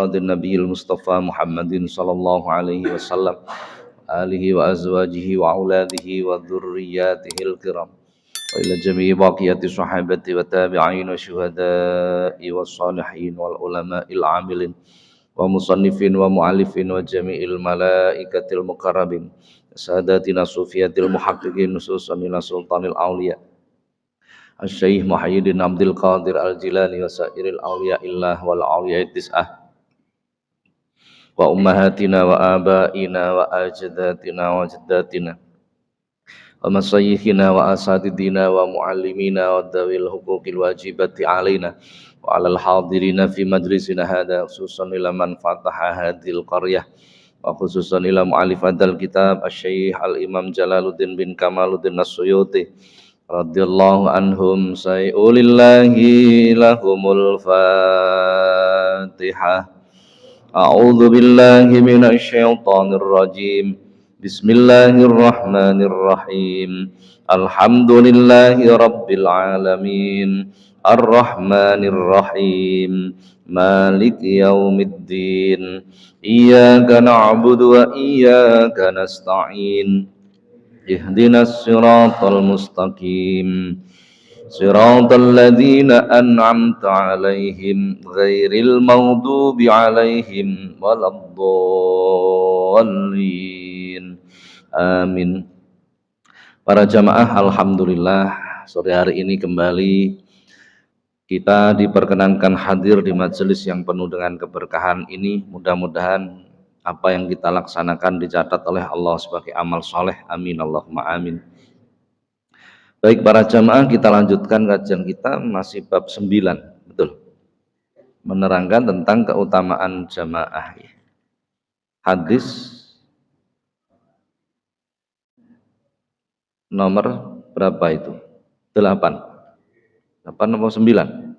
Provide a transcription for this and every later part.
muradin nabiyil mustafa Muhammadin sallallahu alaihi wasallam alihi wa azwajihi wa auladihi wa dzurriyyatihil kiram wa ila jami'i baqiyati sahabati wa tabi'in wa syuhada'i was salihin wal ulama'il amilin wa musannifin wa mu'allifin wa jami'il malaikatil muqarrabin sadatina sufiyatil muhaqqiqin nususan ila sultanil awliya Asy-Syaikh Muhyiddin Abdul Qadir Al-Jilani wa sairil awliya illah wal awliya tis'ah wa ummahatina wa abaina wa ajdatina wa jaddatina wa masayyikhina wa asatidina wa muallimina wa dawil huquqil wajibati alaina wa alal hadirina fi majlisina hada khususan ila man fataha hadhil qaryah wa khususan ila mu'allif hadzal kitab Asy-Syaikh Al-Imam Jalaluddin bin Kamaluddin As-Suyuti radhiyallahu anhum sayulillahi lahumul fatihah. A'udzu billahi minasy syaithanir rajim. Bismillahirrahmanirrahim. Alhamdulillahi rabbil alamin. Arrahmanir rahim. Maliki yaumiddin. Iyyaka na'budu wa iyyaka nasta'in. Ihdinas siratal mustaqim. Siratal ladzina an'amta 'alaihim ghairil maghdubi 'alaihim waladdallin. Amin. Para jamaah, alhamdulillah sore hari ini kembali kita diperkenankan hadir di majelis yang penuh dengan keberkahan ini. Mudah-mudahan apa yang kita laksanakan dicatat oleh Allah sebagai amal soleh. Amin Allahumma amin. Baik para jamaah, kita lanjutkan kajian kita masih bab 9, betul. Menerangkan tentang keutamaan jamaah. Hadis nomor berapa itu? 8. 8 nomor 9.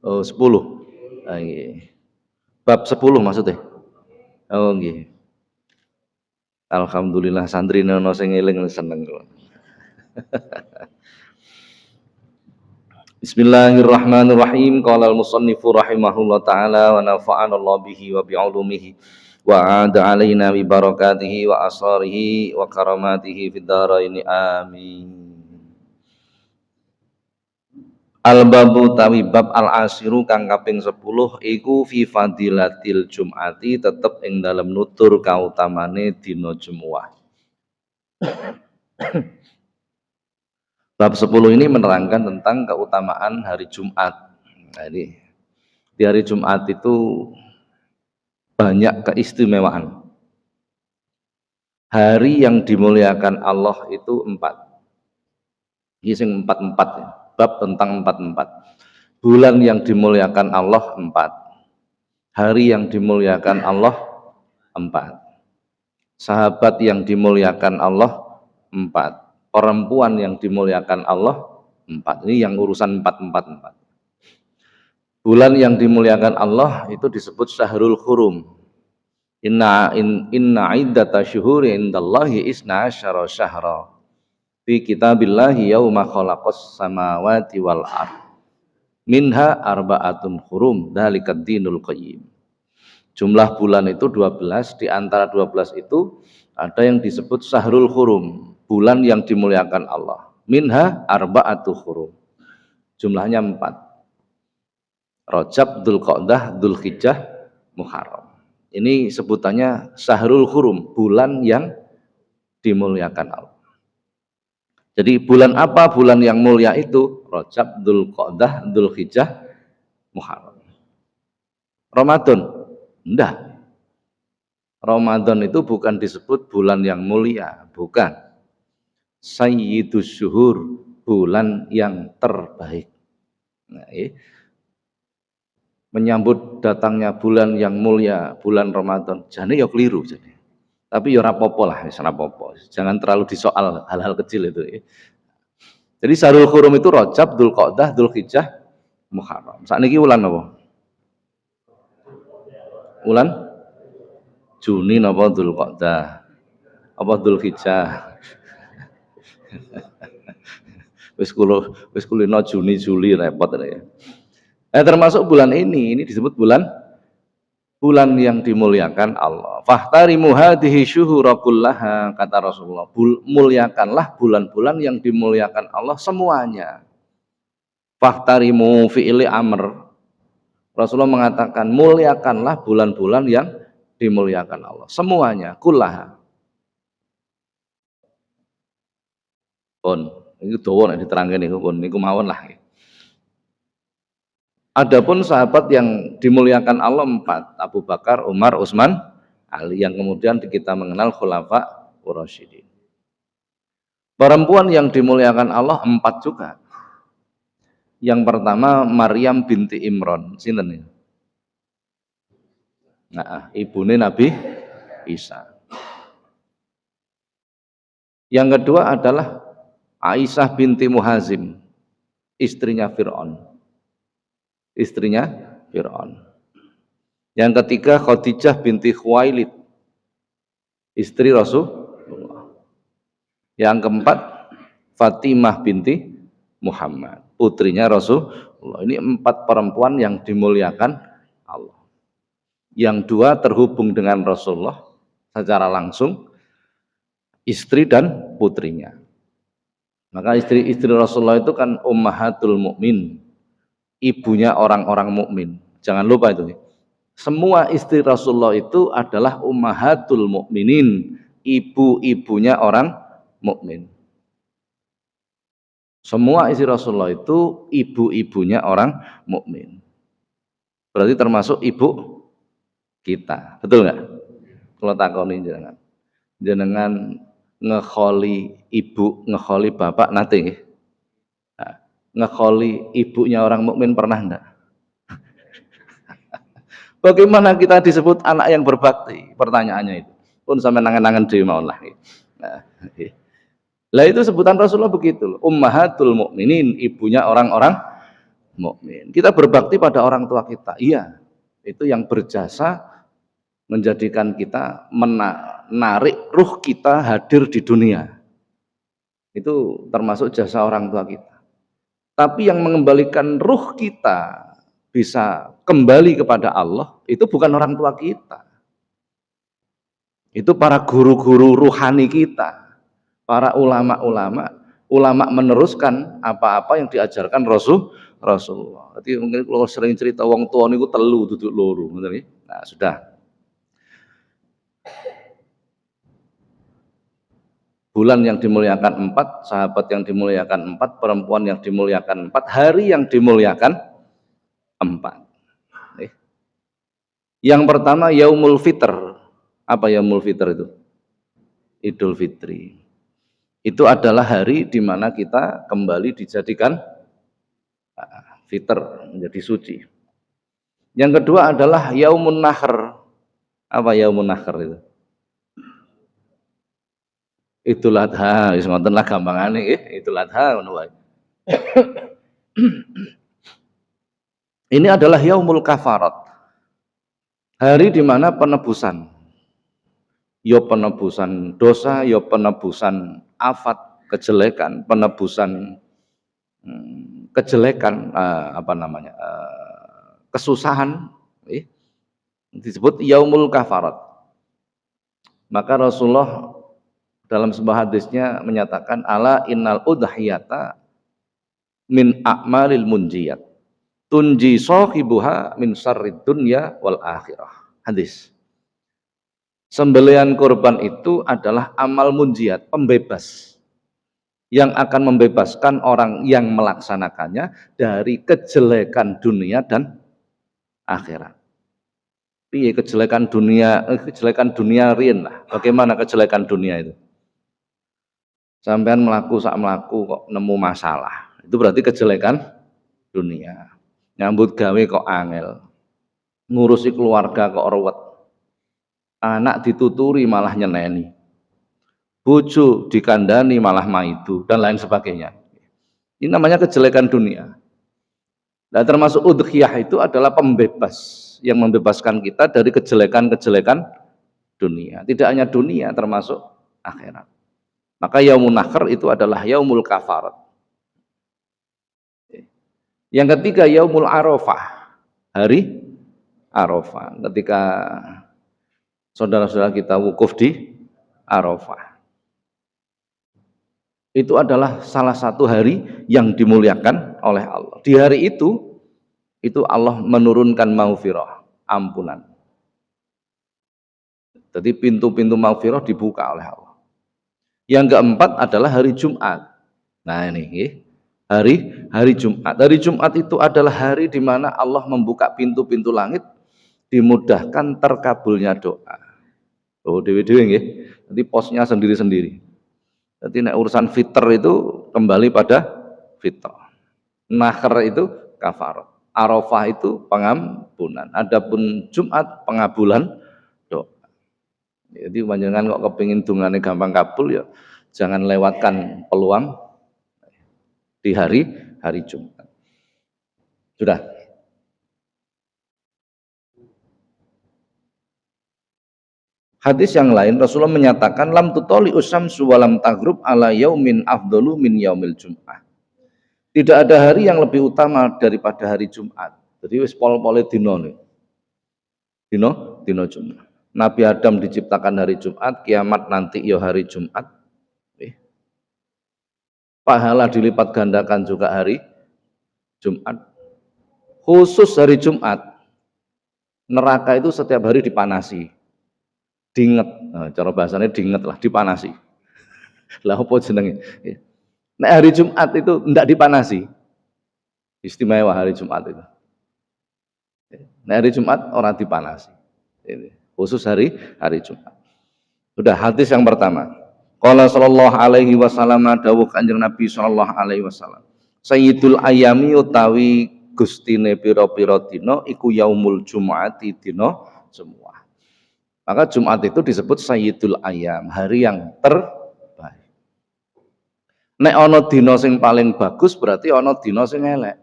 Oh, 10. Bab 10 maksudnya. Oh, nggih. Alhamdulillah santri nono sing eling seneng kula. Bismillahirrahmanirrahim. Qala al-musannifu rahimahullah taala wa nafa'ana Allah bihi wa bi'ulumihi wa 'ada 'alaina bi barakatihi wa asrarihi wa karamatihi fid dharain amin. Al-babu tawi bab al-asiru kang kaping 10 iku fi fadilatil jum'ati tetep ing dalem nutur kautamane dina Jumat. Bab 10 ini menerangkan tentang keutamaan hari Jumat. Nah, ini di hari Jumat itu banyak keistimewaan. Hari yang dimuliakan Allah itu 4. Ini sing 4 ya. Bab tentang 4. Bulan yang dimuliakan Allah 4. Hari yang dimuliakan Allah 4. Sahabat yang dimuliakan Allah 4. Perempuan yang dimuliakan Allah 4. Ini yang urusan 4. Bulan yang dimuliakan Allah itu disebut Syahrul Hurum. Inna iddata syuhuri indallahi isna asyara syahra fi kitabillahi yauma khalaqas samawati wal ard minha arba'atun hurum dzalikad dinul qayyim. Jumlah bulan itu 12, di antara 12 itu ada yang disebut Syahrul Hurum, bulan yang dimuliakan Allah. Minha arba'atu hurum. Jumlahnya 4. Rajab, Dzulqa'dah, Dzulhijjah, Muharram. Ini sebutannya Syahrul Hurum, bulan yang dimuliakan Allah. Jadi bulan apa bulan yang mulia itu? Rajab, Dzulqa'dah, Dzulhijjah, Muharram. Ramadan? Enggak. Ramadan itu bukan disebut bulan yang mulia, bukan. Sayyidus syuhur, bulan yang terbaik. Nah, menyambut datangnya bulan yang mulia, bulan Ramadan. Jane ya keliru jane. Tapi ya ora apa-apa lah, wis ora apa-apa. Jangan terlalu disoal hal-hal kecil itu. Jadi Syahrul Hurum itu Rajab, Dzulqa'dah, Dzulhijjah, Muharram. Sakniki wulan apa? Wulan Juni napa Dzulqa'dah? Apa Dzulhijjah? Wis kulino Juni Juli repot ya. Termasuk bulan ini disebut bulan yang dimuliakan Allah. Fahtarimu hadhihi syuhura kullaha, kata Rasulullah. Muliakanlah bulan-bulan yang dimuliakan Allah semuanya. Fahtarimu fi'ili amr. Rasulullah mengatakan muliakanlah bulan-bulan yang dimuliakan Allah semuanya, kullaha. Pun itu dawa nek diterangke niku pun niku mawon lah. Adapun sahabat yang dimuliakan Allah 4, Abu Bakar, Umar, Utsman, Ali, yang kemudian kita mengenal khulafa ar-rasyidin. Perempuan yang dimuliakan Allah 4 juga. Yang pertama Maryam binti Imran, sinten ya? Nah, ibune Nabi Isa. Yang kedua adalah Aisyah binti Muhazim, istrinya Fir'aun. Yang ketiga Khadijah binti Khuwailid, istri Rasulullah. Yang keempat Fatimah binti Muhammad, putrinya Rasulullah. Ini 4 perempuan yang dimuliakan Allah. Yang 2 terhubung dengan Rasulullah secara langsung, istri dan putrinya. Maka istri Rasulullah itu kan ummahatul mukmin, ibunya orang-orang mukmin. Jangan lupa itu. Semua istri Rasulullah itu adalah ummahatul mukminin, ibu-ibunya orang mukmin. Semua istri Rasulullah itu ibu-ibunya orang mukmin. Berarti termasuk ibu kita, betul nggak? Kalau takoni jenengan ngekholi ibu, ngekholi bapak nanti nggih. Nah, ngekholi ibunya orang mukmin pernah enggak? Bagaimana kita disebut anak yang berbakti? Pertanyaannya itu. Pun sampai nangan-nangan dhewe mawon lah. Nah, lah itu sebutan Rasulullah begitu, ummahatul mukminin, ibunya orang-orang mukmin. Kita berbakti pada orang tua kita. Iya. Itu yang berjasa menjadikan kita menarik ruh kita hadir di dunia. Itu termasuk jasa orang tua kita. Tapi yang mengembalikan ruh kita bisa kembali kepada Allah itu bukan orang tua kita. Itu para guru-guru ruhani kita, para ulama meneruskan apa-apa yang diajarkan Rasulullah. Jadi mungkin kalau sering cerita wong tua niku telu duduk loro, nah sudah. Bulan yang dimuliakan 4, sahabat yang dimuliakan 4, perempuan yang dimuliakan 4, hari yang dimuliakan 4. Yang pertama Yaumul Fitr. Apa Yaumul Fitr itu? Idul Fitri. Itu adalah hari di mana kita kembali dijadikan fitr, menjadi suci. Yang kedua adalah Yaumun Nahr. Apa Yaumun Nahr itu? Idul Adha, wis ngoten lah gampangane nggih, Idul Adha ngono wae. Ini adalah Yaumul Kafarat. Hari di mana penebusan. Ya penebusan dosa, ya penebusan afat, kejelekan, penebusan kejelekan, kesusahan, disebut Yaumul Kafarat. Maka Rasulullah dalam sebuah hadisnya menyatakan ala innal udhiyata min a'malil munjiyat tunji sahibuha min syarrid dunya wal akhirah. Hadis. Sembelihan kurban itu adalah amal munjiat, pembebas, yang akan membebaskan orang yang melaksanakannya dari kejelekan dunia dan akhirat. Piye kejelekan dunia riyen lah. Bagaimana kejelekan dunia itu? Sampean melaku kok nemu masalah, itu berarti kejelekan dunia. Nyambut gawe kok angel, ngurusi keluarga kok ruwet, anak dituturi malah nyeneni, bojo dikandani malah maidu, dan lain sebagainya. Ini namanya kejelekan dunia. Dan termasuk udhiyah itu adalah pembebas, yang membebaskan kita dari kejelekan-kejelekan dunia. Tidak hanya dunia, termasuk akhirat. Maka Yaumun Nahr itu adalah Yaumul Kafarat. Yang ketiga yaumul Arafah, hari Arafah, ketika saudara-saudara kita wukuf di Arafah. Itu adalah salah satu hari yang dimuliakan oleh Allah. Di hari itu Allah menurunkan maghfirah, ampunan. Jadi pintu-pintu maghfirah dibuka oleh Allah. Yang keempat adalah hari Jumat. Nah ini hari Jumat. Hari Jumat itu adalah hari di mana Allah membuka pintu-pintu langit, dimudahkan terkabulnya doa. Oh dewi-dewi nggih. Nanti posnya sendiri-sendiri. Jadi urusan fitr itu kembali pada fitr. Nahr itu kafarat. Arafah itu pengampunan. Adapun Jumat pengabulan doa. Jadi panjenengan kok kepingin dungane gampang kabul ya jangan lewatkan peluang di hari Jumat. Sudah. Hadis yang lain Rasulullah menyatakan lam tutoli usyamsu walam taghrub ala yaumin afdalu min yaumil jum'ah. Tidak ada hari yang lebih utama daripada hari Jumat. Jadi wis pol-pole dina nih. Dina Jumat. Nabi Adam diciptakan hari Jumat, kiamat nanti ya hari Jumat. Pahala dilipat gandakan juga hari Jumat. Khusus hari Jumat, neraka itu setiap hari dipanasi. Dinget, nah, cara bahasanya dinget lah, dipanasi. Lah apa jenenge? Nah, hari Jumat itu tidak dipanasi. Istimewa hari Jumat itu. Nah, hari Jumat orang dipanasi. Ini khusus hari Jumat. Sudah hadis yang pertama. Qala sallallahu alaihi wasallam dawuh Kanjeng Nabi sallallahu alaihi wasallam. Sayyidul ayami utawi gustine pira-pira dina iku yaumul jumuati dina semua. Maka Jumat itu disebut Sayyidul Ayam, hari yang terbaik. Nek ana dina sing paling bagus berarti ana dina sing elek.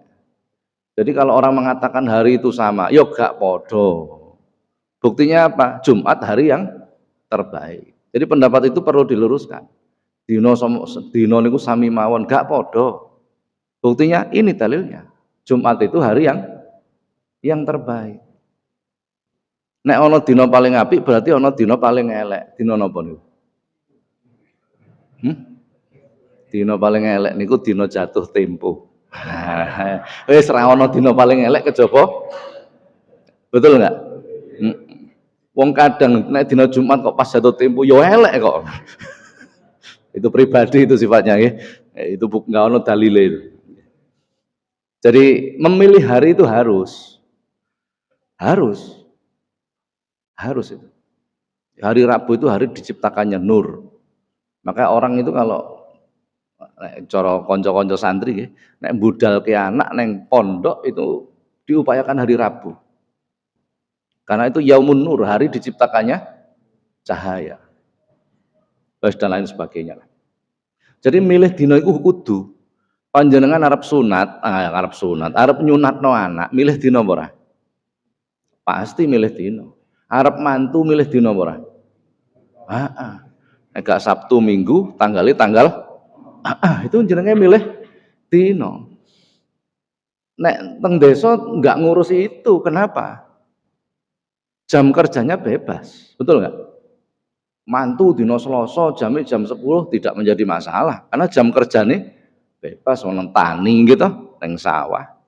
Jadi kalau orang mengatakan hari itu sama, ya gak podo. Buktinya apa? Jumat hari yang terbaik. Jadi pendapat itu perlu diluruskan. Dina niku sami mawon gak podo. Buktinya ini dalilnya. Jumat itu hari yang terbaik. Nek ana dina paling apik berarti ana dina paling elek. Dina napa niku? Dina paling elek niku dina jatuh tempo. Wis ra ana dina paling elek kejaba. Betul enggak? Wong kadang nek dina Jumat kok pas jatuh tempo ya elek kok. Itu pribadi itu sifatnya nggih. Itu enggak ana dalile itu. Jadi memilih hari itu harus itu. Hari Rabu itu hari diciptakannya nur. Maka orang itu kalau cara kanca-kanca santri nek budalke anak neng pondok itu diupayakan hari Rabu. Karena itu yaumun nur, hari diciptakannya cahaya. Dan lain sebagainya. Jadi milih dina iku kudu panjenengan arep sunat, arep nyunatno anak, milih dina apa ora? Pasti milih dina. Arep mantu milih dina apa ora? Nek gak Sabtu Minggu tanggal itu jenenge milih dina. Nek teng desa enggak ngurusi itu, kenapa? Jam kerjanya bebas, betul enggak? Mantu dina Selasa jam 10 tidak menjadi masalah karena jam kerjanya bebas nang tani gitu, nang sawah.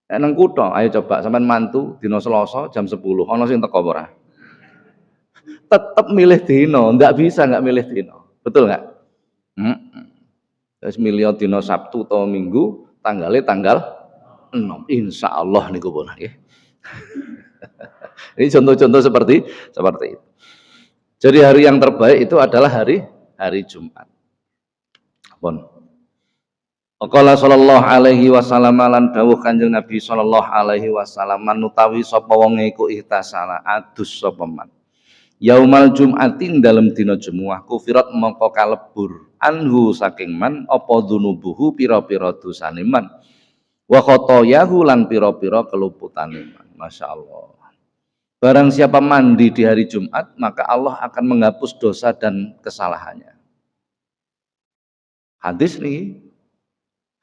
Nek nang kutha, ayo coba sampean mantu dina Selasa jam 10, ana sing teko apa ora? Tetep milih dina, ndak bisa enggak milih dina. Betul enggak? Terus milih dina Sabtu atau Minggu, tanggal 6. Insyaallah niku pun nggih. Ini contoh-contoh seperti itu. Jadi hari yang terbaik itu adalah hari Jumat. Pun. Qala sallallahu alaihi wasallam lan dawuh Kanjeng Nabi sallallahu alaihi wasallam manutawi sapa wong iku ihtasala adus sapa man. Yaumal Jum'atin dalam dina Jumat kufirat mongko kalebur anhu saking man apa dzunubuhu pira-pira dosane man. Wa khotoyahu lan pira-pira keluputane man. Masyaallah. Barang siapa mandi di hari Jumat, maka Allah akan menghapus dosa dan kesalahannya. Hadis nih,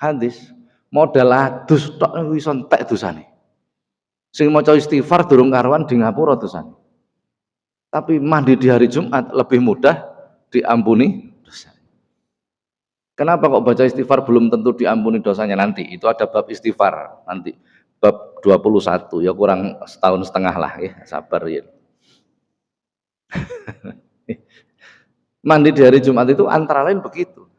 hadis. Modal adus tok wis entek dosane. Sing maca istighfar durung karuan di ngapura dosane. Tapi mandi di hari Jumat lebih mudah diampuni dosa. Kenapa kok baca istighfar belum tentu diampuni dosanya nanti? Itu ada bab istighfar nanti. Bab 21 ya kurang setahun setengah lah ya, sabar ya. Mandi di hari Jumat itu antara lain begitu.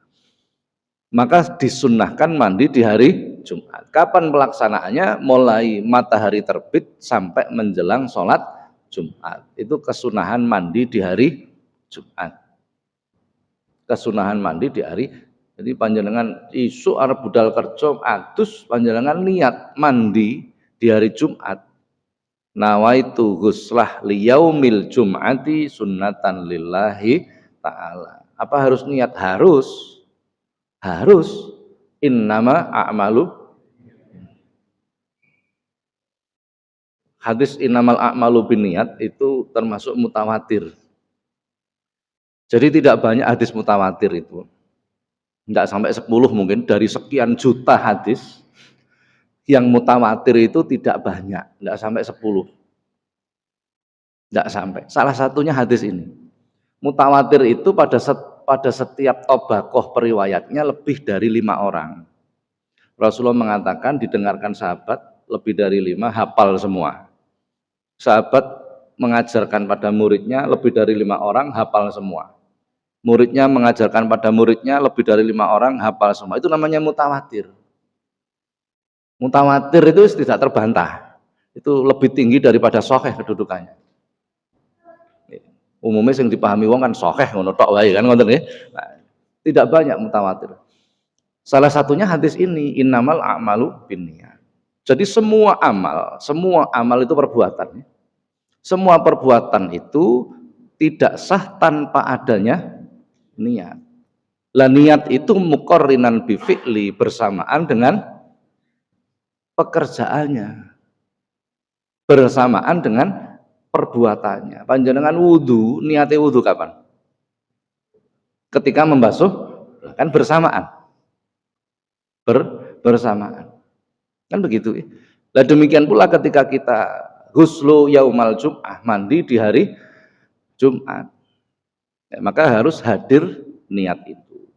Maka disunnahkan mandi di hari Jumat. Kapan pelaksanaannya? Mulai matahari terbit sampai menjelang sholat Jumat. Itu kesunahan mandi di hari Jumat. Kesunahan mandi di hari. Jadi panjenengan isu arep budal kerja adus, panjenengan niat mandi di hari Jumat. Nawaitu ghuslah liyaumil jum'ati sunnatan lillahi ta'ala. Apa harus niat? Harus innama a'malu, hadis innamal a'malu binniyat itu termasuk mutawatir. Jadi tidak banyak hadis mutawatir itu, tidak sampai 10 mungkin dari sekian juta hadis yang mutawatir itu tidak banyak, tidak sampai 10, tidak sampai. Salah satunya hadis ini. Mutawatir itu pada setiap tobakoh periwayatnya lebih dari 5 orang. Rasulullah mengatakan didengarkan sahabat lebih dari 5 hafal semua. Sahabat mengajarkan pada muridnya lebih dari 5 orang hafal semua. Muridnya mengajarkan pada muridnya lebih dari 5 orang hafal semua. Itu namanya mutawatir. Mutawatir itu tidak terbantah. Itu lebih tinggi daripada sahih kedudukannya. Umumnya yang dipahami wong kan sahih ngono tok wae kan ngoten nggih. Nah, tidak banyak mutawatir. Salah satunya hadis ini innamal a'malu binniyat. Jadi semua amal itu perbuatan. Semua perbuatan itu tidak sah tanpa adanya niat. Lah niat itu muqarrinan bi fi'li, bersamaan dengan pekerjaannya. Bersamaan dengan perbuatannya. Panjenengan wudu, niate wudu kapan? Ketika membasuh, kan bersamaan. Bersamaan. Kan begitu ya. Lah demikian pula ketika kita ghuslu yaumal jum'ah, mandi di hari Jumat. Ya, maka harus hadir niat itu.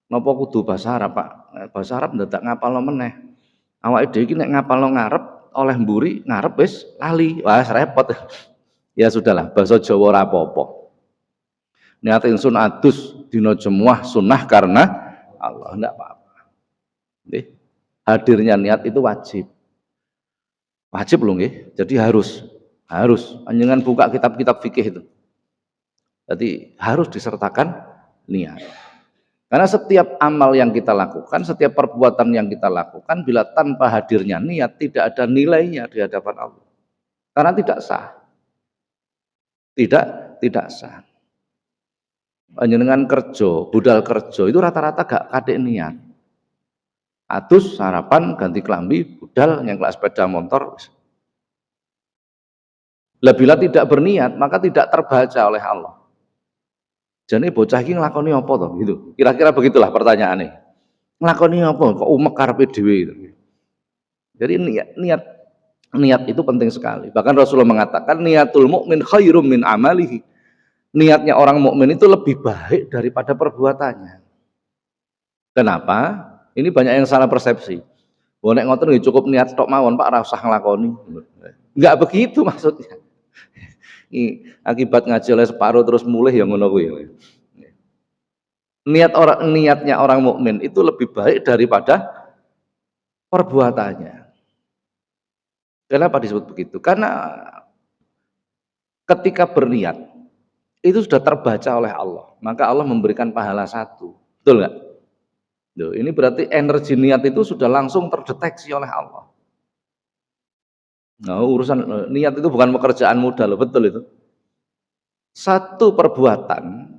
Napa kudu bahasa Arab, Pak? Bahasa Arab ndadak ngapalno meneh. Awake dhewe iki nek ngapalno ngarep oleh mburi ngarep wis lali. Wah, repot. Ya sudahlah, bahasa Jawa ora apa-apa. Niat ingsun adus dina Jumat sunnah karena Allah, ndak apa-apa. Nggih. Hadirnya niat itu wajib. Wajib loh nggih. Jadi harus panjenengan buka kitab-kitab fikih itu. Jadi harus disertakan niat. Karena setiap amal yang kita lakukan, setiap perbuatan yang kita lakukan bila tanpa hadirnya niat tidak ada nilainya di hadapan Allah. Karena tidak sah. Tidak sah. Panjenengan kerja, budal kerja itu rata-rata gak kadek niat. Atus sarapan ganti kelambi budal nyengklak sepeda motor. Lah bila tidak berniat maka tidak terbaca oleh Allah. Jadi bocah iki nglakoni apa to gitu. Kira-kira begitulah pertanyaannya. Nglakoni apa kok umek karepe dhewe gitu. Jadi niat itu penting sekali. Bahkan Rasulullah mengatakan niatul mukmin khairum min amalihi. Niatnya orang mukmin itu lebih baik daripada perbuatannya. Kenapa? Ini banyak yang salah persepsi. Wong nek ngoten nggih cukup niat tok mawon Pak, ora usah nglakoni. Enggak begitu maksudnya. Akibat ngaji oleh separuh terus mulih ya ngono kuwi. Niatnya orang mukmin itu lebih baik daripada perbuatannya. Kenapa disebut begitu? Karena ketika berniat itu sudah terbaca oleh Allah, maka Allah memberikan pahala 1. Betul nggak? Ini berarti energi niat itu sudah langsung terdeteksi oleh Allah. Nah, urusan niat itu bukan pekerjaan mudah loh, betul itu. Satu perbuatan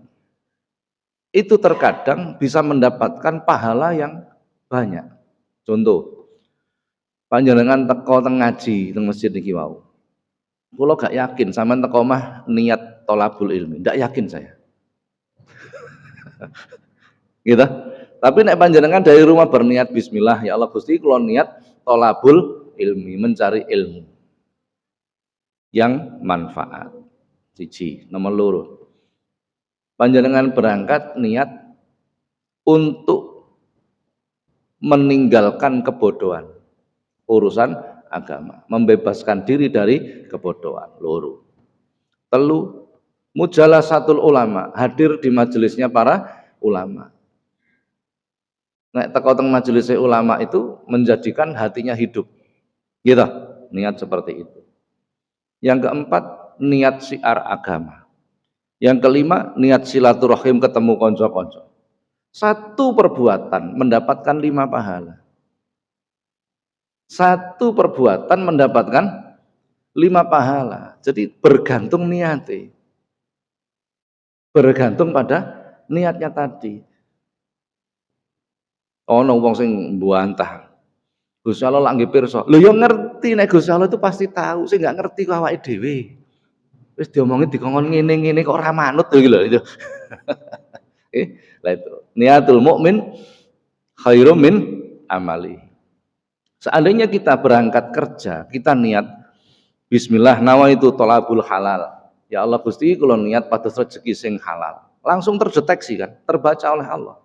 itu terkadang bisa mendapatkan pahala yang banyak. Contoh, panjenengan teko teng ngaji teng masjid niki wau. Kula gak yakin sampean teko mah niat tolabul ilmi, ndak yakin saya. Gitu. Tapi nek panjenengan dari rumah berniat bismillah, ya Allah Gusti kula niat tolabul ilmi, mencari ilmu yang manfaat. Siji, nomor loro. Panjenengan berangkat niat untuk meninggalkan kebodohan urusan agama, membebaskan diri dari kebodohan. Loro. Telu, mujalasatul ulama, hadir di majelisnya para ulama. Nek teko teng majelis ulama itu menjadikan hatinya hidup. Gitu, niat seperti itu. Yang keempat, niat syiar agama. Yang kelima, niat silaturahim ketemu konco-konco. Satu perbuatan mendapatkan 5 pahala. Satu perbuatan mendapatkan 5 pahala. Jadi bergantung niatnya. Bergantung pada niatnya tadi. Ono wong sing mbuantah. Gusti Allah lak nggih pirsa. Lho ya ngerti nek Gusti Allah itu pasti tahu, sing enggak ngerti kok awake dhewe. Wis diomongi dikongkon ngene-ngene kok ora manut lho iki lho itu. Lah itu. Niatul mukmin khairum min amali. Seandainya kita berangkat kerja, kita niat bismillah nawaitu thalabul halal. Ya Allah Gusti kula niat pados rezeki sing halal. Langsung terdeteksi kan, terbaca oleh Allah.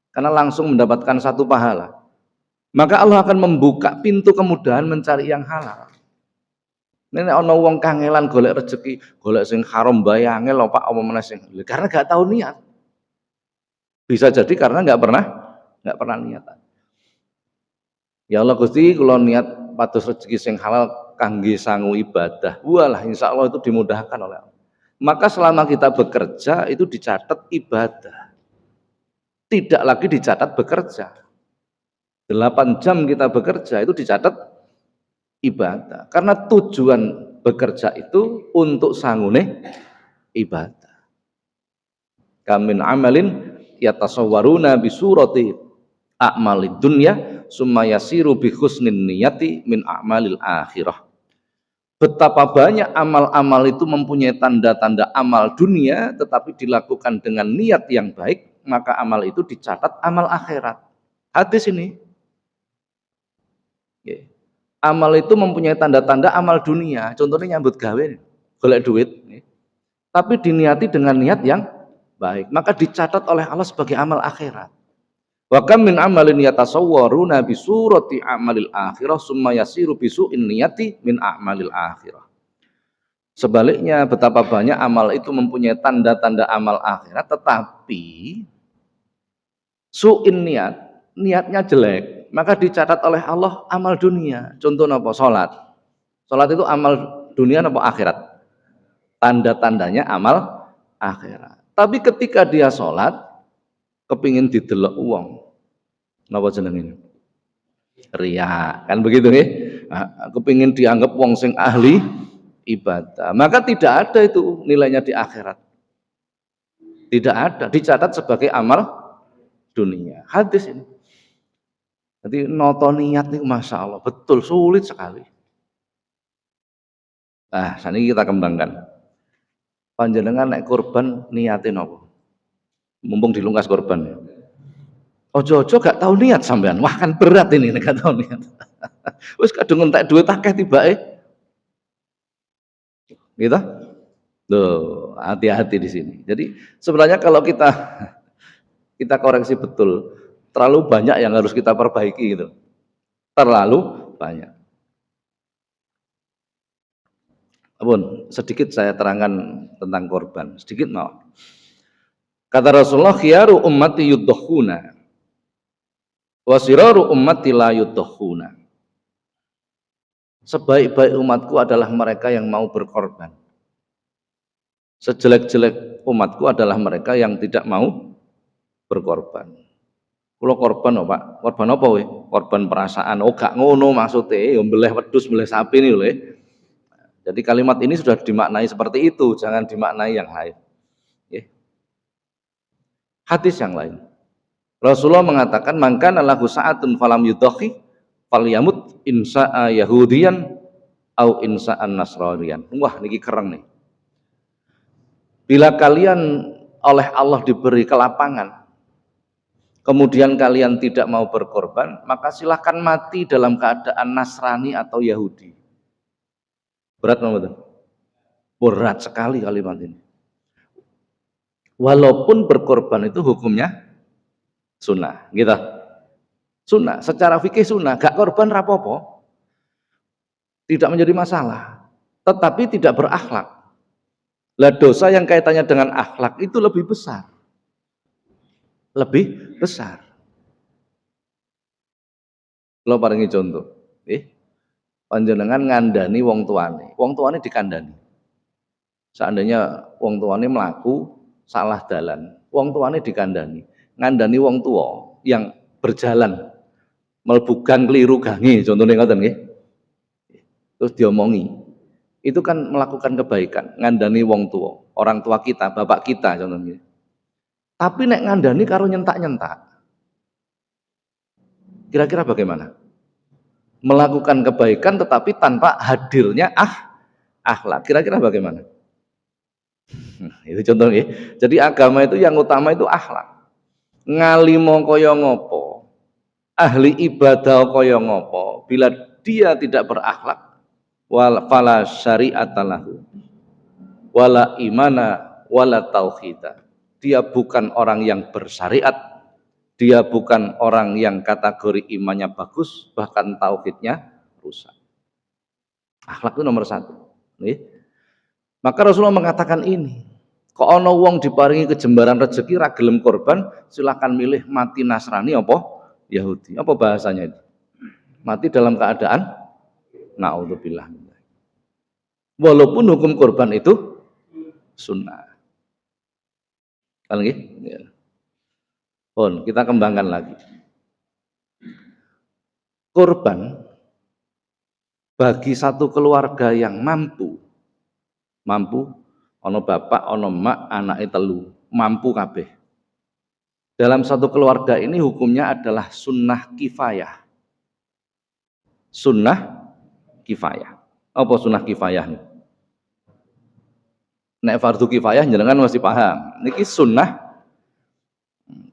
Karena langsung mendapatkan satu pahala. Maka Allah akan membuka pintu kemudahan mencari yang halal. Nek ana wong kangelan golek rezeki, golek sing haram bae angel lho Pak apa meneh sing. Karena gak tahu niat. Bisa jadi karena nggak pernah niat. Ya Allah Gusti kula niat pados rezeki sing halal kangge sangu ibadah. Walah insyaallah itu dimudahkan oleh Allah. Maka selama kita bekerja itu dicatat ibadah. Tidak lagi dicatat bekerja. 8 jam kita bekerja itu dicatat ibadah. Karena tujuan bekerja itu untuk sangune ibadah. Kamin amalin yatasawwaruna bi surati a'malid dunya summa yasiru bi husnin niyati min a'malil akhirah. Betapa banyak amal-amal itu mempunyai tanda-tanda amal dunia tetapi dilakukan dengan niat yang baik, maka amal itu dicatat amal akhirat. Hadis ini. Amal itu mempunyai tanda-tanda amal dunia. Contohnya nyambut gawe, golek duit. Tapi diniati dengan niat yang baik, maka dicatat oleh Allah sebagai amal akhirat. Wa kam min amalin yatasawwaruna bi surati amalil akhirah summa yasiru bi su'in niyati min amalil akhirah. Sebaliknya betapa banyak amal itu mempunyai tanda-tanda amal akhirat tetapi su'in niatnya jelek, maka dicatat oleh Allah amal dunia. Contohnya apa? Salat. Salat itu amal dunia apa akhirat? Tanda-tandanya amal akhirat. Tapi ketika dia salat kepingin didelok uang, napa jenenge? Riya, kan begitu nggih? Kepingin dianggap wong sing ahli ibadah, maka tidak ada itu nilainya di akhirat. Tidak ada, dicatat sebagai amal dunia. Hadis ini. Jadi noto niat nih, masya Allah, betul sulit sekali. Nah, saat ini kita kembangkan. Panjenengan naik korban niatin apa? Mumpung dilungkas korban. Ojo-ojo gak tahu niat sampean. Wah kan berat ini gak tahu niat. Wis kadung entek duit akeh tibake. Gitu? Loh, hati-hati di sini. Jadi sebenarnya kalau kita koreksi betul, terlalu banyak yang harus kita perbaiki gitu. Terlalu banyak. Ampun, sedikit saya terangkan tentang korban. Sedikit mau. Kata Rasulullah, khiyaru ummati yudhahuna wa siraru ummati la yudhahuna. Sebaik-baik umatku adalah mereka yang mau berkorban. Sejelek-jelek umatku adalah mereka yang tidak mau berkorban. Kalau korban, Pak, korban apa we? Korban perasaan. Oh, gak ngono maksudnya, ya mbeleh wedhus, mbeleh sapi nih lho. Jadi kalimat ini sudah dimaknai seperti itu, jangan dimaknai yang lain. Hadis yang lain. Rasulullah mengatakan, "Man kana lahu sa'atun falam yudhi falyamut insa'a yahudiyan au insa'an nasraniyan." Wah, niki keren nih. Bila kalian oleh Allah diberi kelapangan, kemudian kalian tidak mau berkorban, maka silahkan mati dalam keadaan Nasrani atau Yahudi. Berat betul? Berat sekali kalimat ini. Walaupun berkorban itu hukumnya sunnah, gitu. Sunnah, secara fikih sunnah, gak korban rapopo, tidak menjadi masalah. Tetapi tidak berakhlak. Lah dosa yang kaitannya dengan akhlak itu lebih besar. Lebih besar. Lo paringi contoh, panjenengan ngandani wong tuane dikandani. Seandainya wong tuane melaku salah dalan, wong tuane dikandani. Ngandani wong tua yang berjalan mlebu gang kliru gange, contohnya ngoten nggih. Terus diomongi. Itu kan melakukan kebaikan, ngandani wong tua, orang tua kita, bapak kita contohnya. Tapi nek ngandani karo nyentak-nyentak. Kira-kira bagaimana? Melakukan kebaikan tetapi tanpa hadirnya akhlak. Kira-kira bagaimana? Itu contohnya. Jadi agama itu yang utama itu akhlak. Ngalimo kaya ngopo, ahli ibadah kaya ngopo, bila dia tidak berakhlak, fala syari'ata lahu wala imana wala tauhida. Dia bukan orang yang bersyariat, dia bukan orang yang kategori imannya bagus, bahkan tauhidnya rusak. Akhlak itu nomor satu. Maka Rasulullah mengatakan ini, kok ono wong diparingi kejembaran rezeki ra gelem korban, silakan milih mati Nasrani apa Yahudi. Apa bahasanya itu? Mati dalam keadaan naudzubillah. Walaupun hukum korban itu sunnah. Kan nggih? Ya. Pun kita kembangkan lagi. Korban bagi satu keluarga yang mampu, ono bapak, ono mak, anake telu, mampu kabeh. Dalam satu keluarga ini hukumnya adalah sunnah kifayah. Sunnah kifayah. Apa sunnah kifayah nih? Nek fardu kifayah jenengan masih paham. Niki sunnah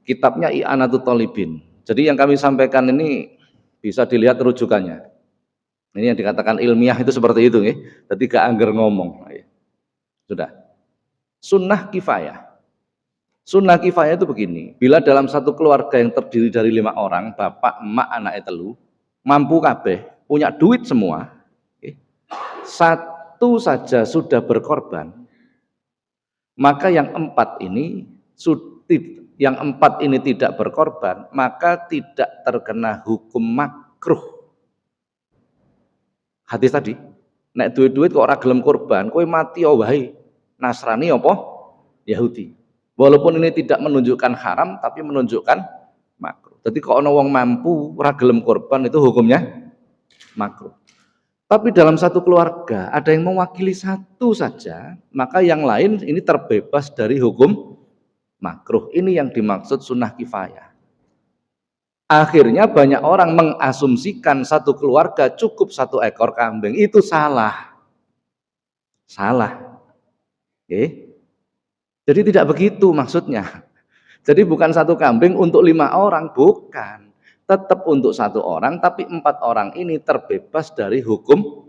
kitabnya I'anatul Thalibin. Jadi yang kami sampaikan ini bisa dilihat rujukannya. Ini yang dikatakan ilmiah itu seperti itu nih. Jadi gak angger ngomong. Sudah. Sunnah kifayah. Sunnah kifayah itu begini, bila dalam satu keluarga yang terdiri dari 5 orang, bapak, emak, anaknya telu, mampu kabeh, punya duit semua, satu saja sudah berkorban, maka yang 4 ini tidak berkorban, maka tidak terkena hukum makruh. Hadis tadi, nek duit-duit kok ora gelem korban, kowe mati wae, Nasrani apa Yahudi. Walaupun ini tidak menunjukkan haram, tapi menunjukkan makruh. Jadi kalau ono wong mampu ora gelem korban itu hukumnya makruh. Tapi dalam satu keluarga ada yang mewakili satu saja, maka yang lain ini terbebas dari hukum makruh. Ini yang dimaksud sunnah kifayah. Akhirnya banyak orang mengasumsikan satu keluarga cukup 1 ekor kambing. Itu salah. Salah. Jadi tidak begitu maksudnya. Jadi bukan 1 kambing untuk 5 orang, bukan. Tetap untuk 1 orang, tapi 4 orang ini terbebas dari hukum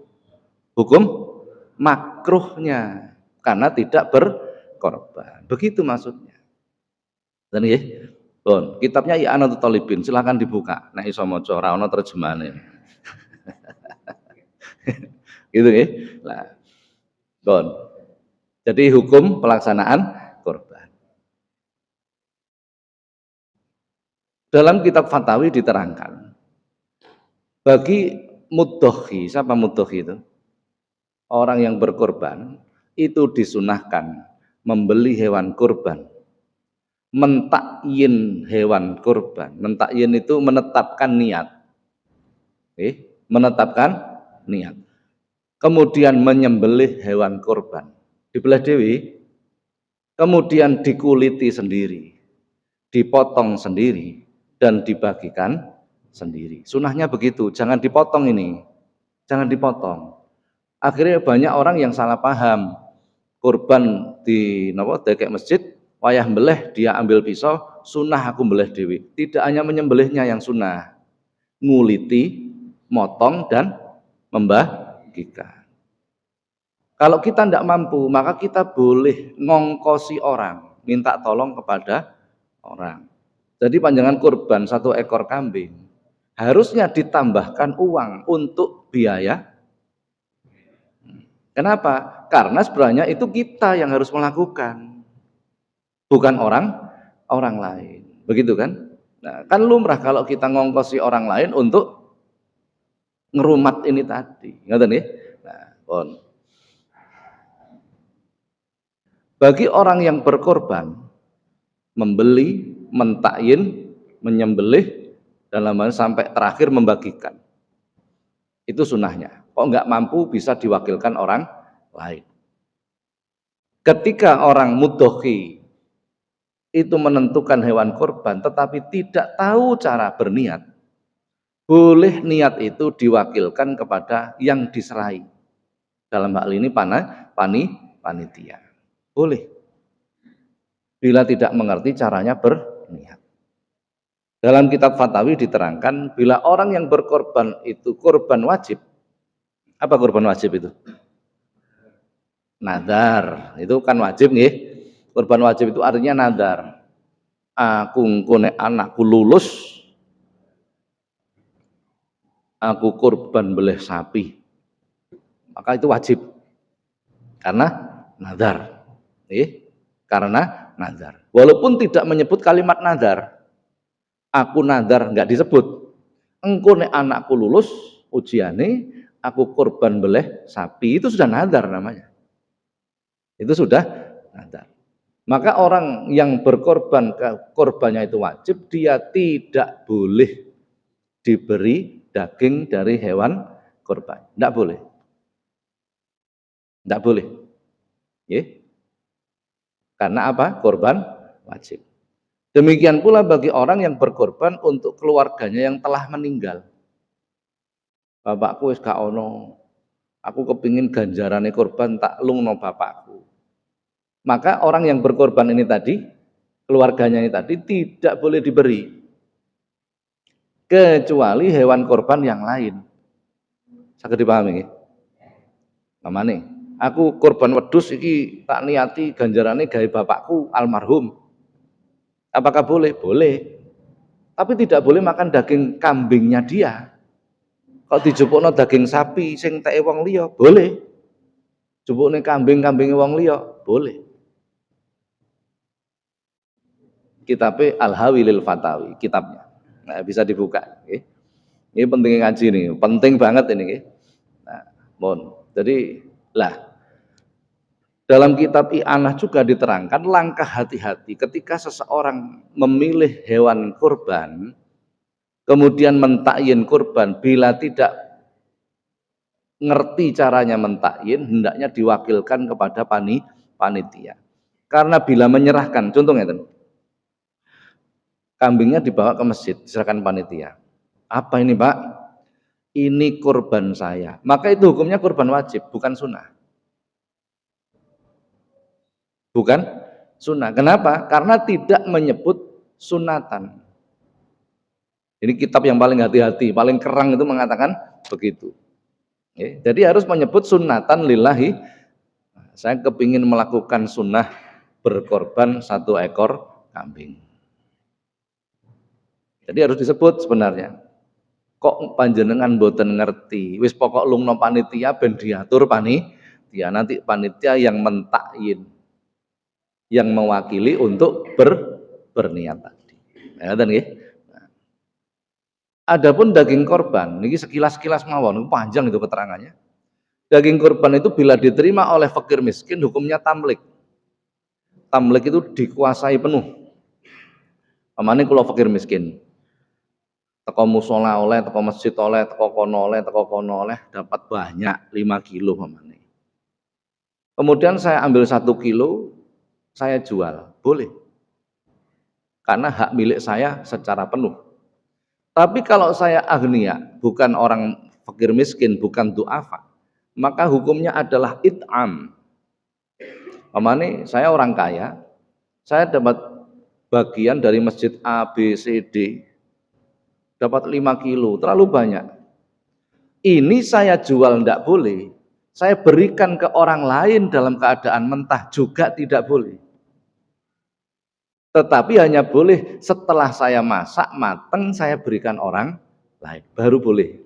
makruhnya karena tidak berkorban. Begitu maksudnya. Dan ya, bon, kitabnya I'anatul Thalibin, silahkan dibuka. Nek iso maca ora ana terjemahane. Gitu ya. Nah, bon. Jadi hukum pelaksanaan korban. Dalam kitab Fatawi diterangkan, bagi muddohi, siapa muddohi itu? Orang yang berkorban, itu disunahkan membeli hewan kurban, mentakyin hewan kurban. Mentakyin itu menetapkan niat. Menetapkan niat. Kemudian menyembelih hewan kurban. Dibelah dewi, kemudian dikuliti sendiri, dipotong sendiri, dan dibagikan sendiri. Sunnahnya begitu, jangan dipotong ini, jangan dipotong. Akhirnya banyak orang yang salah paham, kurban di dekek masjid, wayah mbeleh dia ambil pisau, sunah aku mbelih dewi. Tidak hanya menyembelihnya yang sunah, nguliti, motong dan membagikan. Kalau kita tidak mampu, maka kita boleh ngongkosi orang, minta tolong kepada orang. Jadi panjangan kurban 1 ekor kambing harusnya ditambahkan uang untuk biaya. Kenapa? Karena sebenarnya itu kita yang harus melakukan, bukan orang lain. Begitu kan? Nah, kan lumrah kalau kita ngongkosi orang lain untuk ngerumat ini tadi. Ngerti nih? Nah, pun. Bagi orang yang berkorban, membeli, mentakyin, menyembelih, dalam hal sampai terakhir membagikan. Itu sunahnya. Kok nggak mampu bisa diwakilkan orang lain. Ketika orang mudhohi itu menentukan hewan kurban tetapi tidak tahu cara berniat, boleh niat itu diwakilkan kepada yang diserahi. Dalam hal ini panitia. Boleh. Bila tidak mengerti caranya berniat. Dalam kitab Fatawi diterangkan bila orang yang berkorban itu korban wajib. Apa korban wajib itu? Nadar. Itu kan wajib nih. Korban wajib itu artinya nadar. Aku ngkone anakku lulus, aku korban beleh sapi. Maka itu wajib. Karena nadar. Karena nadar. Walaupun tidak menyebut kalimat nadar. Aku nadar enggak disebut. Engko nek anakku lulus ujiane, aku korban beleh sapi, itu sudah nadar namanya. Itu sudah nadar. Maka orang yang berkorban, korbannya itu wajib, dia tidak boleh diberi daging dari hewan korban. Tidak boleh. Tidak boleh. Karena apa? Korban wajib. Demikian pula bagi orang yang berkorban untuk keluarganya yang telah meninggal. Bapakku wis gak ono, aku kepingin ganjarane korban tak lungno bapakku. Maka orang yang berkorban ini tadi, keluarganya ini tadi tidak boleh diberi, kecuali hewan korban yang lain. Saged dipahami nggih? Mamane, aku korban wedhus iki tak niati ganjarane gawe bapakku almarhum. Apakah boleh? Boleh. Tapi tidak boleh makan daging kambingnya dia. Kalau dijupukno daging sapi sing teke wong liya, boleh. Jupukne kambing-kambinge wong liya, boleh. Kitabnya Al-Hawi lil Fatawi, kitabnya. Nah, bisa dibuka. Ini pentingnya ngaji nih, penting banget ini. Nah, jadi dalam kitab I'anah juga diterangkan langkah hati-hati ketika seseorang memilih hewan kurban, kemudian mentakyin kurban, bila tidak ngerti caranya mentakyin, hendaknya diwakilkan kepada panitia. Karena bila menyerahkan, contohnya itu, kambingnya dibawa ke masjid, diserahkan panitia. Apa ini Pak? Ini kurban saya. Maka itu hukumnya kurban wajib, bukan sunnah. Bukan sunnah. Kenapa? Karena tidak menyebut sunatan. Ini kitab yang paling hati-hati, paling kerang itu mengatakan begitu. Jadi harus menyebut sunnatan lillahi. Saya kepingin melakukan sunnah berkorban 1 ekor kambing. Jadi harus disebut sebenarnya. Kok panjenengan boten ngerti? Wis pokok lungno panitia ben diatur panitia. Nanti panitia yang mentakyin, yang mewakili untuk berniat tadi. Ngoten nggih. Adapun daging korban, ini sekilas-kilas mawon, panjang itu keterangannya. Daging korban itu bila diterima oleh fakir miskin, hukumnya tamlik. Tamlik itu dikuasai penuh. Pamane kula fakir miskin, teko musola oleh, teko masjid oleh, teko kono oleh, dapat banyak 5 kilo pamane. Kemudian saya ambil 1 kilo, saya jual, boleh. Karena hak milik saya secara penuh. Tapi kalau saya agnia, bukan orang fakir miskin, bukan du'afa, maka hukumnya adalah it'am. Pamane saya orang kaya, saya dapat bagian dari masjid A, B, C, D, dapat 5 kilo, terlalu banyak. Ini saya jual tidak boleh, saya berikan ke orang lain dalam keadaan mentah juga tidak boleh. Tetapi hanya boleh setelah saya masak mateng saya berikan orang lain, baru boleh.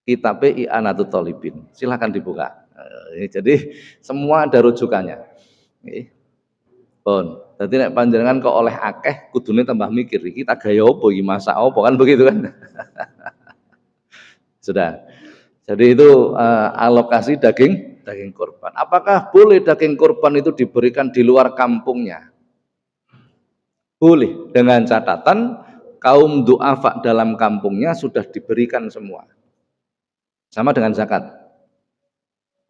Kitab I'anatul Thalibin, silahkan dibuka. Jadi semua ada rujukannya. Pun, dadi nek panjenengan kok oleh akeh kudune tambah mikir iki tak gaya apa iki masak apa kan begitu kan. Sudah. Jadi itu alokasi daging kurban. Apakah boleh daging kurban itu diberikan di luar kampungnya? Boleh, dengan catatan kaum du'afa dalam kampungnya sudah diberikan semua. Sama dengan zakat.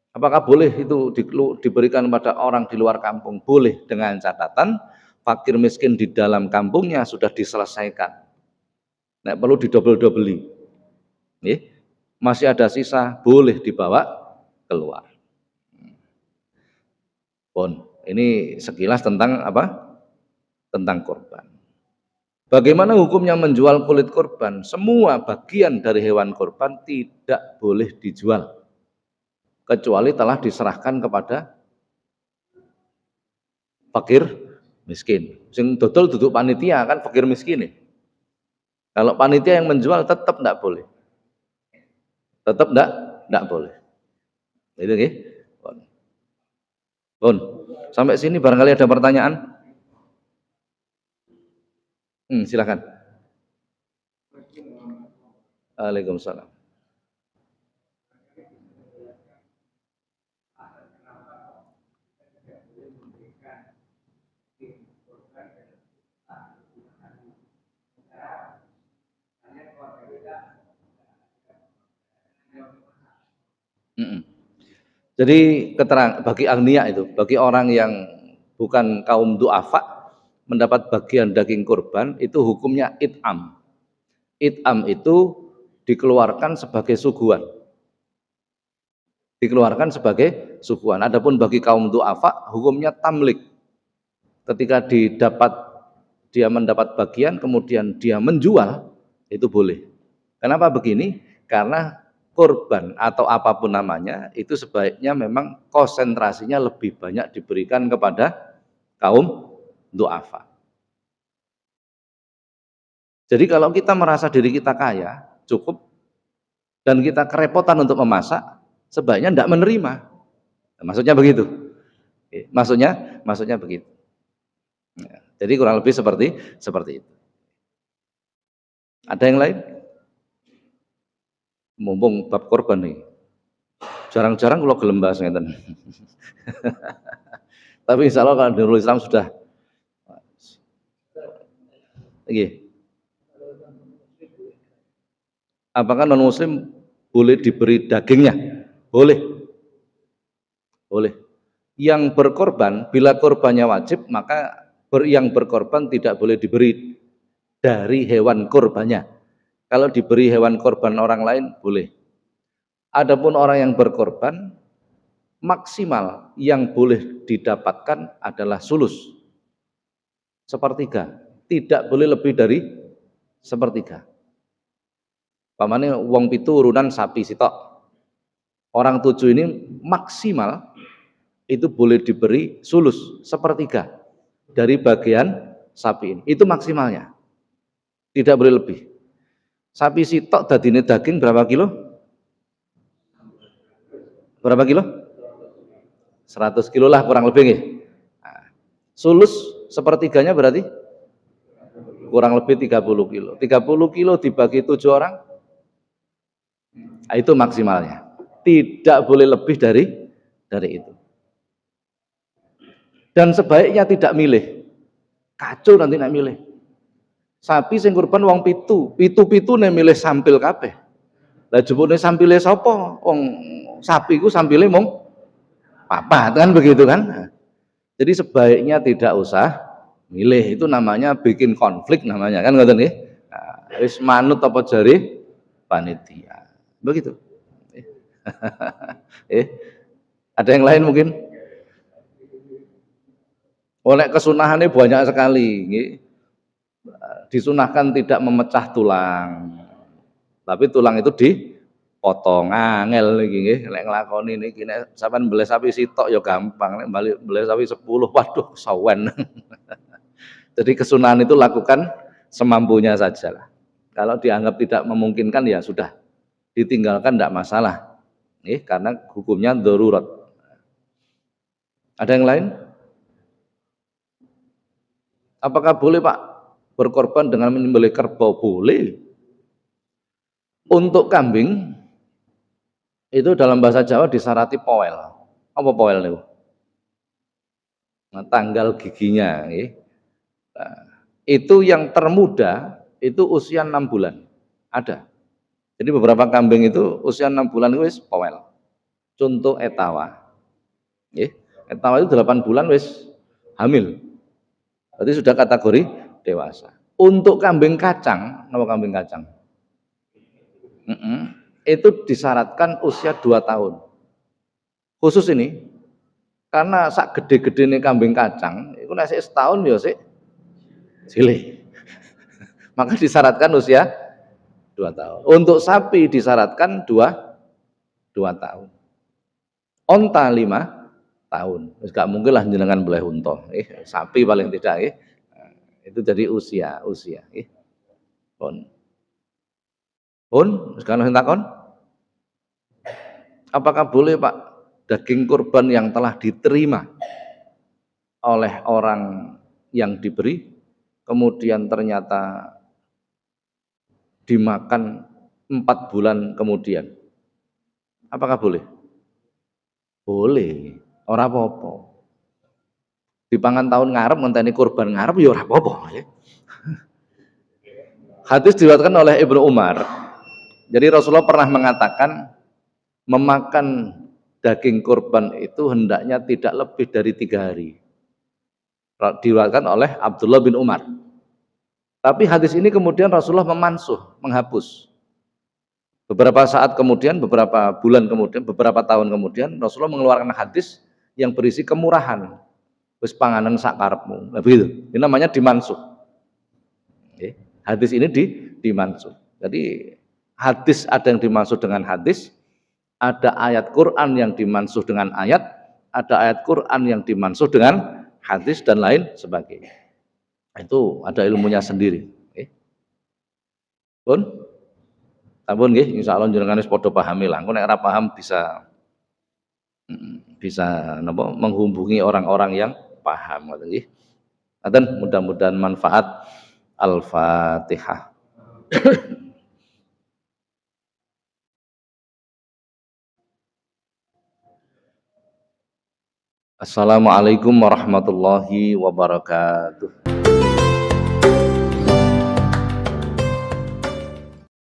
Apakah boleh itu diberikan pada orang di luar kampung? Boleh, dengan catatan fakir miskin di dalam kampungnya sudah diselesaikan. Nek perlu didobel-dobeli. Masih ada sisa, boleh dibawa keluar. Pun, ini sekilas tentang apa? Tentang kurban. Bagaimana hukumnya menjual kulit kurban? Semua bagian dari hewan kurban tidak boleh dijual kecuali telah diserahkan kepada fakir miskin. Sing dodol duduk panitia kan fakir miskin nih. Kalau panitia yang menjual tetap tidak boleh. Tetap tidak boleh. Itu nggih. Pun. Sampai sini barangkali ada pertanyaan? Silakan. Waalaikumsalam. Jadi bagi agniya itu, bagi orang yang bukan kaum du'afa mendapat bagian daging kurban itu hukumnya it'am. It'am itu dikeluarkan sebagai suguhan. Dikeluarkan sebagai suguhan. Adapun bagi kaum du'afa hukumnya tamlik. Ketika dia mendapat bagian kemudian dia menjual itu boleh. Kenapa begini? Karena kurban atau apapun namanya itu sebaiknya memang konsentrasinya lebih banyak diberikan kepada kaum du'afa. Jadi kalau kita merasa diri kita kaya, cukup, dan kita kerepotan untuk memasak, sebaiknya tidak menerima. Maksudnya begitu. Maksudnya begitu. Jadi kurang lebih seperti itu. Ada yang lain? Mumpung bab korban nih. Jarang-jarang kalau gelem bahas ngeten. Tapi insya Allah kalau Nurul Islam sudah. Apakah non muslim boleh diberi dagingnya? Boleh. Boleh. Yang berkorban, bila korbannya wajib, maka yang berkorban tidak boleh diberi dari hewan korbannya. Kalau diberi hewan korban orang lain, boleh. Adapun orang yang berkorban, maksimal yang boleh didapatkan adalah sulus, sepertiga, tidak boleh lebih dari sepertiga. Pamane wong pitu urunan sapi sitok, orang 7 ini maksimal itu boleh diberi sulus, sepertiga dari bagian sapi ini, itu maksimalnya, tidak boleh lebih. Sapi sitok dadine daging berapa kilo? Berapa kilo? 100 kilo lah kurang lebih nih. Nah, sulus sepertiganya berarti kurang lebih 30 kilo. 30 kilo dibagi 7 orang, nah, itu maksimalnya. Tidak boleh lebih dari itu. Dan sebaiknya tidak milih. Kacau nanti nak milih. Sapi sing kurban wong pitu nek milih sampil kabeh. Lah jebule sampile sapa? Wong sapi ku sampile mung papat kan begitu kan. Jadi sebaiknya tidak usah milih, itu namanya bikin konflik namanya kan ngoten nggih. Nah, wis manut apa jari panitia. Begitu. Ada yang lain mungkin? Oleh kesunahannya banyak sekali, nggih. Disunahkan tidak memecah tulang. Tapi tulang itu dipotong, angel iki nggih nek nglakoni niki nek sampean mbeles sapi sitok ya gampang, nek bali mbeles sapi 10 waduh sawen. Jadi kesunahan itu lakukan semampunya sajalah. Kalau dianggap tidak memungkinkan ya sudah ditinggalkan tidak masalah. Karena hukumnya darurat. Ada yang lain? Apakah boleh Pak berkorban dengan menyembelih kerbau? Boleh. Untuk kambing itu dalam bahasa Jawa disarati poel. Apa poel niku? Nah, tanggal giginya, Nah, itu yang termuda itu usia 6 bulan. Ada. Jadi beberapa kambing itu usia 6 bulan itu wis poel. Contoh etawa. Etawa itu 8 bulan wis hamil. Berarti sudah kategori dewasa. Untuk kambing kacang, nama kambing kacang? Itu disyaratkan usia 2 tahun. Khusus ini karena sak gede-gede nih kambing kacang, itu nasi setahun ya sih cilik. Maka disyaratkan usia 2 tahun. Untuk sapi disyaratkan 2 tahun. Onta 5 tahun. Gak mungkin lah jenengan boleh unta. Sapi paling tidak itu jadi usia. Sekarang takon. Apakah boleh Pak daging kurban yang telah diterima oleh orang yang diberi kemudian ternyata dimakan 4 bulan kemudian, apakah boleh? Boleh, ora apa-apa. Dipangan tahun ngarep ngenteni kurban ngarep ya ora apa-apa ya. Hadis diriwayatkan oleh Ibnu Umar. Jadi Rasulullah pernah mengatakan memakan daging kurban itu hendaknya tidak lebih dari 3 hari. Diriwayatkan oleh Abdullah bin Umar. Tapi hadis ini kemudian Rasulullah memansuh, menghapus. Beberapa saat kemudian, beberapa bulan kemudian, beberapa tahun kemudian Rasulullah mengeluarkan hadis yang berisi kemurahan. Wis panganan sak karepmu. Nah, begitu. Ini namanya dimansuh. Hadis ini dimansuh. Jadi hadis ada yang dimaksud dengan hadis, ada ayat Quran yang dimansuh dengan ayat, ada ayat Quran yang dimansuh dengan hadis dan lain sebagainya. Itu ada ilmunya sendiri. Pun, sampun nggih, insyaallah jenengan wis padha pahami lah. Engko nek ora paham bisa napa menghubungi orang-orang yang paham ngoten nggih. Ngaten mudah-mudahan manfaat. Al-Fatihah. Assalamualaikum warahmatullahi wabarakatuh.